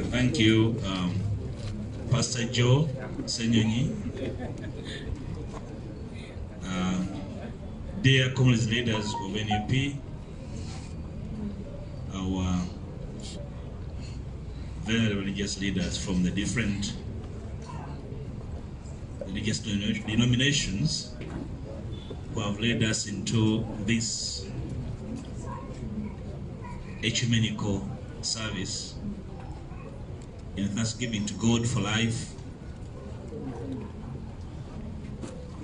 Thank you, Pastor Joe Senyonyi. Dear community leaders of NUP, our very religious leaders from the different religious denominations who have led us into this ecumenical service in thanksgiving to God for life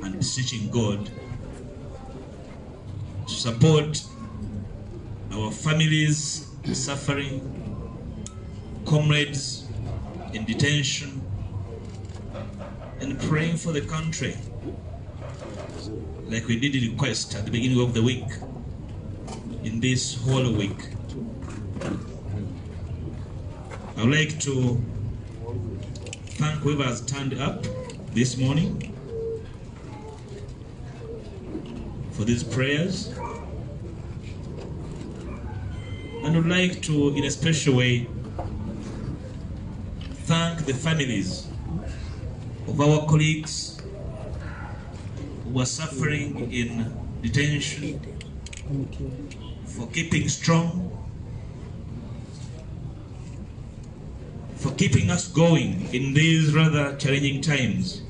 and beseeching God to support our families suffering, comrades in detention, and praying for the country like we did request at the beginning of the week, in this whole week. I would like to thank whoever has turned up this morning for these prayers, and would like to, in a special way, thank the families of our colleagues who are suffering in detention for keeping strong, for keeping us going in these rather challenging times.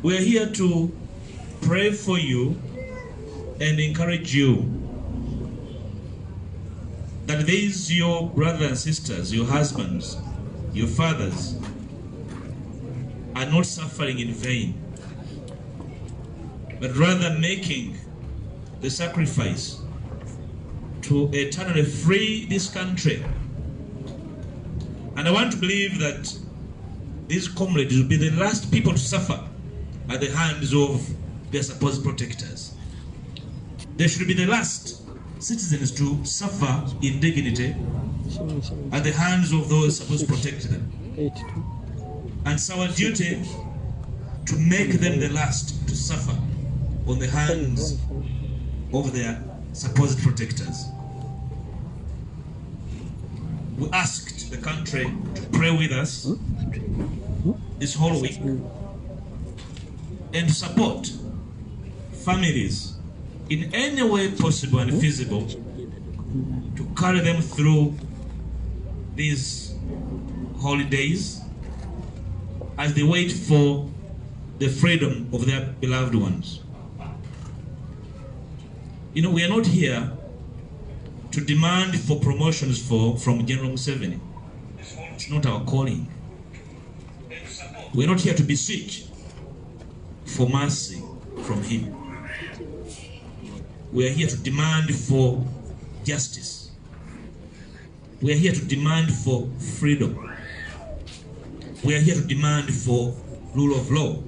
We are here to pray for you and encourage you that these your brothers and sisters, your husbands, your fathers, are not suffering in vain, but rather making the sacrifice to eternally free this country. And I want to believe that these comrades will be the last people to suffer at the hands of their supposed protectors. They should be the last citizens to suffer indignity at the hands of those supposed to protect them. And it's our duty to make them the last to suffer on the hands of their supposed protectors. We asked the country to pray with us this whole week and to support families in any way possible and feasible to carry them through these holidays as they wait for the freedom of their beloved ones. You know, we are not here to demand for promotions from General Museveni. It's not our calling. We're not here to beseech for mercy from him. We are here to demand for justice. We are here to demand for freedom. We are here to demand for rule of law.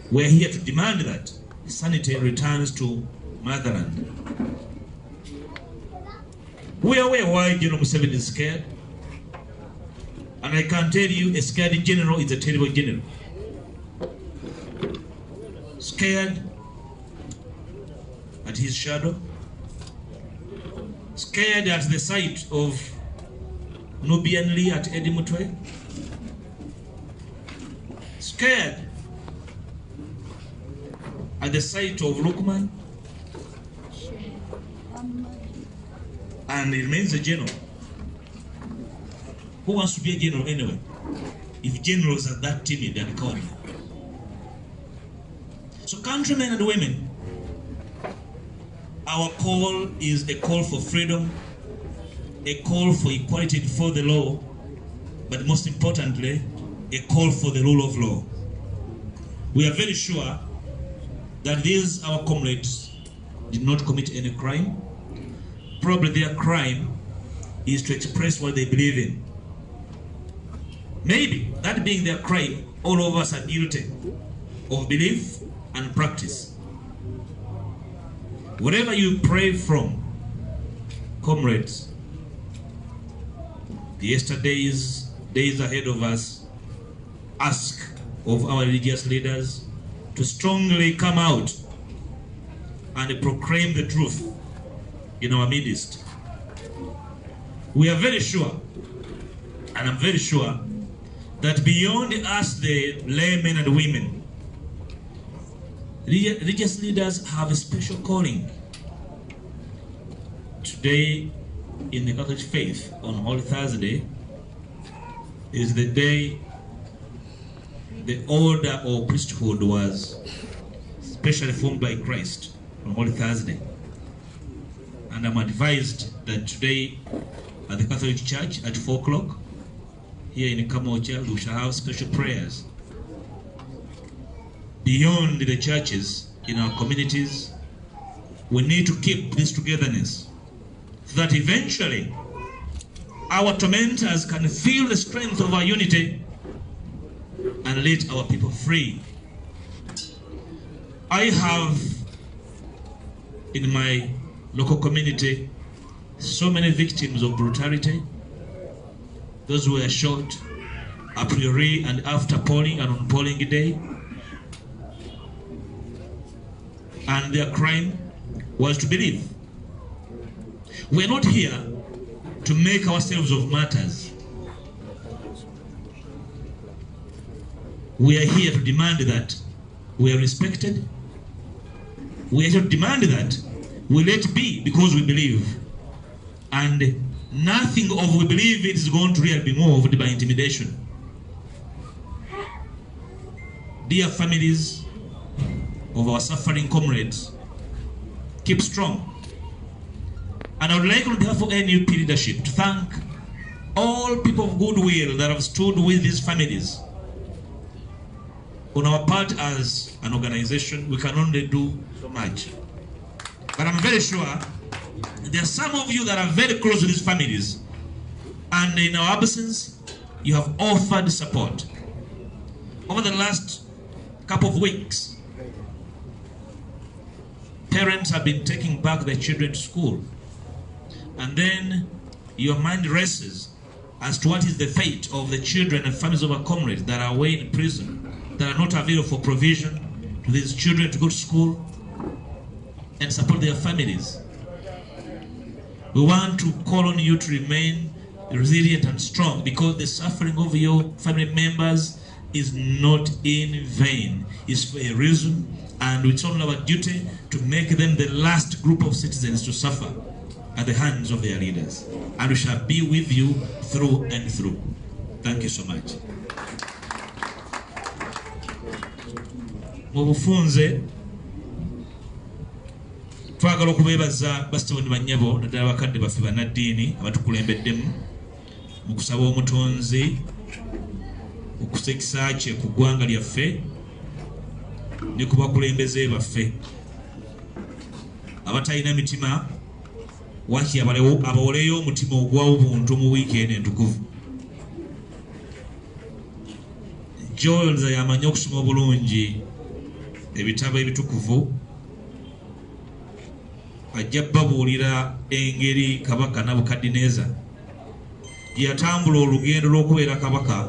We are here to demand that sanity returns to motherland. We are aware why General Museveni is scared. And I can tell you, a scared general is a terrible general. Scared at his shadow. Scared at the sight of Nubian Lee at Edimutwe. Scared at the sight of Lukman. And he remains a general. Who wants to be a general anyway? If generals are that timid and cowardly. So countrymen and women, our call is a call for freedom, a call for equality before the law, but most importantly, a call for the rule of law. We are very sure that these our comrades did not commit any crime. Probably their crime is to express what they believe in. Maybe that being their crime, all of us are guilty of belief and practice. Whatever you pray from, comrades, the yesterdays, days ahead of us, ask of our religious leaders to strongly come out and proclaim the truth in our midst. We are very sure, and I'm very sure, that beyond us, the laymen and women, religious leaders have a special calling. Today, in the Catholic faith, on Holy Thursday, is the day the order or priesthood was specially formed by Christ on Holy Thursday. And I'm advised that today at the Catholic Church at 4 o'clock, here in Kamocha, we shall have special prayers. Beyond the churches, in our communities, we need to keep this togetherness so that eventually our tormentors can feel the strength of our unity and let our people free. I have in my local community so many victims of brutality, those who were shot a priori and after polling and on polling day, and their crime was to believe. We're not here to make ourselves of martyrs. We are here to demand that we are respected. We are here to demand that we let be because we believe. And nothing of we believe it is going to really be moved by intimidation. Dear families of our suffering comrades, keep strong. And I would like on behalf of NUP leadership to thank all people of goodwill that have stood with these families. On our part as an organization, we can only do so much. But I'm very sure there are some of you that are very close to these families, and in our absence, you have offered support. Over the last couple of weeks, parents have been taking back their children to school. And then your mind races as to what is the fate of the children and families of our comrades that are away in prison, that are not available for provision to these children to go to school and support their families. We want to call on you to remain resilient and strong, because the suffering of your family members is not in vain. It's for a reason, and it's only our duty to make them the last group of citizens to suffer at the hands of their leaders. And we shall be with you through and through. Thank you so much. Mubufunze twagala okubebaza basitawuni banyabo naddala bakadde baffe bannaddiini abatukulembeddemu mu kusaba omutonzi okusekisa kye ku ggwanga lyaffe ne ku bakulembeze baffe abatalina mitima waki abawoleyo omutima ogw'obuntu mu wiiki eno entukuvu. Joyolza yamanyi okusoma obulungi ebitabo ebitukuvu, ajja babuulira engeri kabaka Nabukadineza gye yatambula olugendo lw'okubeera kabaka,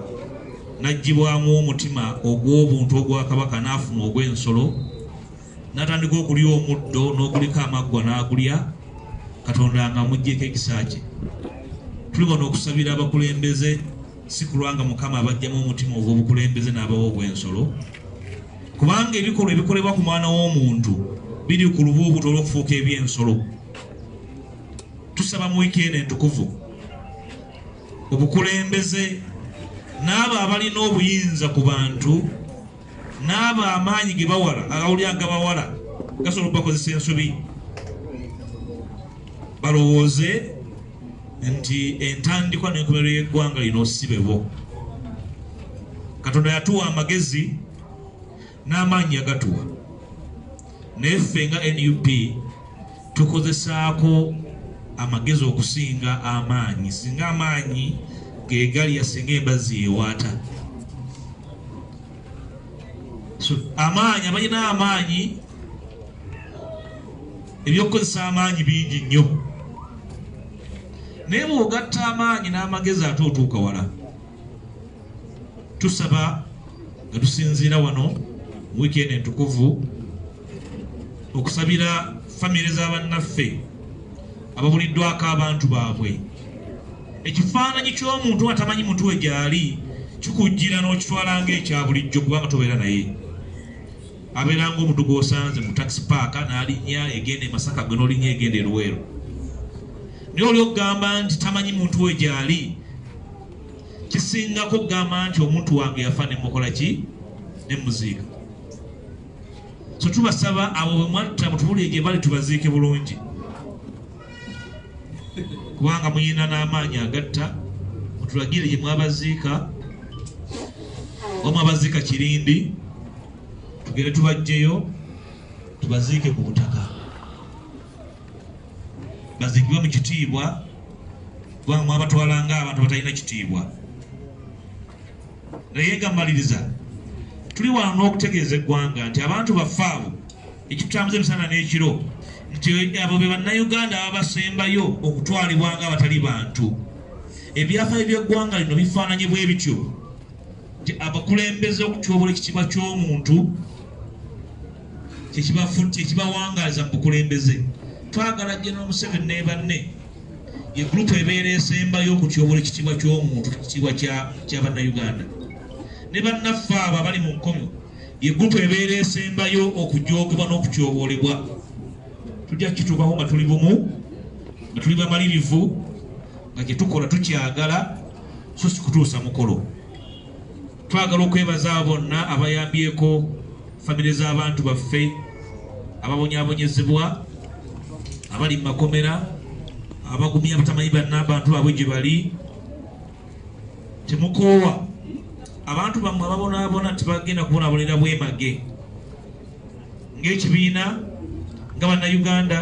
n'aggyibwamu omutima ogw'obuntu ogwa kabaka, n'afuna ogw'ensolo, n'atandika okulya omuddo n'oguliko amaggwa n'agulya, Katonda nga amuggyeko ekisa kye. Tuli wano okusabira abakulembeze, si kulwanga Mukama abajjamu omutima ogw'obukulembeze n'abawa ogw'ensolo, kubanga ebikolwa ebikolebwa ku mwana w'omuntu biri ku lubuubuto olw'okufuuka eby'ensolo. Tusaba mu wiiki eno entukuvu obukulembeze n'abo abalina obuyinza ku bantu, n'abo amaanyi ge bawala agawuli agabawala gasobola okubakozesa ensobi, balowooze nti entandikwa n'enkomerero y'eggwanga lino sibe bo. Katonda yatuwa amagezi n'amaanyi agatuwa, naye ffe nga NUP tukozesaako amagezi okusinga amaanyi. Singa amaanyi ge gali yasinga embazzi yewaata. So amaanyi, abalina amaanyi, ebyokukozesa amaanyi bingi nnyo, naye bw'ogatta amaanyi n'amagezi ate otuuka wala. Tusaba nga tusinziira wano weekend entukuvu okusabira famire z'abannaffe ababuliddwako abantu baabwe. Ekifaananyi ky'omuntu atamanyi muntu we gyali kikujjira n'okitwala ng'ekya bulijjo kubanga tobeera naye. Abeera ng'omuntu gw'osanze mu taxi park n'alinnya egenda e Masaka gwe n'olinnya egenda e Luweero. Naye oli okugamba nti tamanyi muntu we gyali, kisingako okugamba nti omuntu wange yafa ne mukola ki ne muziika. So tubasaba abo bwe mwatta mutubuulire gye bali tubaziike bulungi, kubanga muyina n'amaanyi agatta. Mutulagire gye mwabaziika, omu abaziika Kirindi, tugere tubajjeyo tubaziike ku butaka, baziikibwe mu kitiibwa, kubanga mwabatwala ng'abantu batalina kitiibwa. Naye nga mmaliriza, tuli wano n'okutegeeza eggwanga nti abantu baffe abo ekitutambuza emisana n'ekiro nti abo be bannayuganda ababasembayo okutwalibwa ng'abatali bantu. Ebyafaayo by'eggwanga lino bifaananye bwe bityo nti abakulembeze okutyobula ekitiibwa ky'omuntu kyekibawangaliza mu bukulembeze. Twagala General Museveni ne banne ye gurupu ebeera esembayo okutyobula ekitiibwa ky'omuntu, ekitiibwa kya bannayuganda. Ne bannaffe abo abali mu nkomyo ye gurupu ebeera esembayo okujoogebwa n'okutyobolebwa. Tujja kituukako nga tuli bumu, nga tuli bamalirivu, nga kye tukola tukyagala, so si kutuusa mukolo. Twagala okwebaza abo bonna abayambyeko famire z'abantu baffe ababonyaabonyezebwa, abali mu makomera, abagumya abatamanyi bannabantu baabwe gye bali. Temukoowa abantu bammwe ababonaabona tebagenda kubonaabonera bwemage ng'ekibiina nga bannayuganda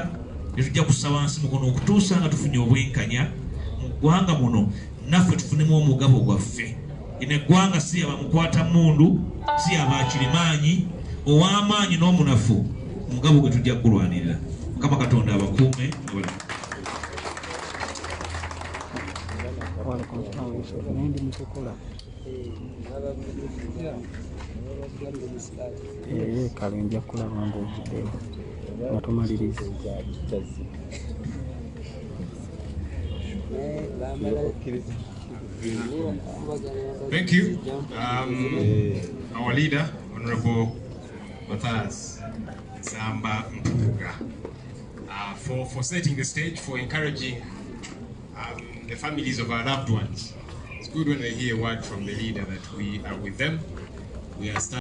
ne tujja kussa wansi mukono okutuusa nga tufunye obwenkanya mu ggwanga muno, naffe tufunemu omugabo gwaffe. Eno eggwanga si yabamukwata mmundu, si yabakirimaanyi, ow'amaanyi n'omunafu, omugabo gwe tujja kulwanirira. Mukama Katonda abakuume. Kalenja kulaba ng'ojjiddeyo nga tumaliriza. Thank you, our leader, Honorable Mathias Mpuuga, for setting the stage, for encouraging the families of our loved ones. It's good when they hear a word from the leader that we are with them. We are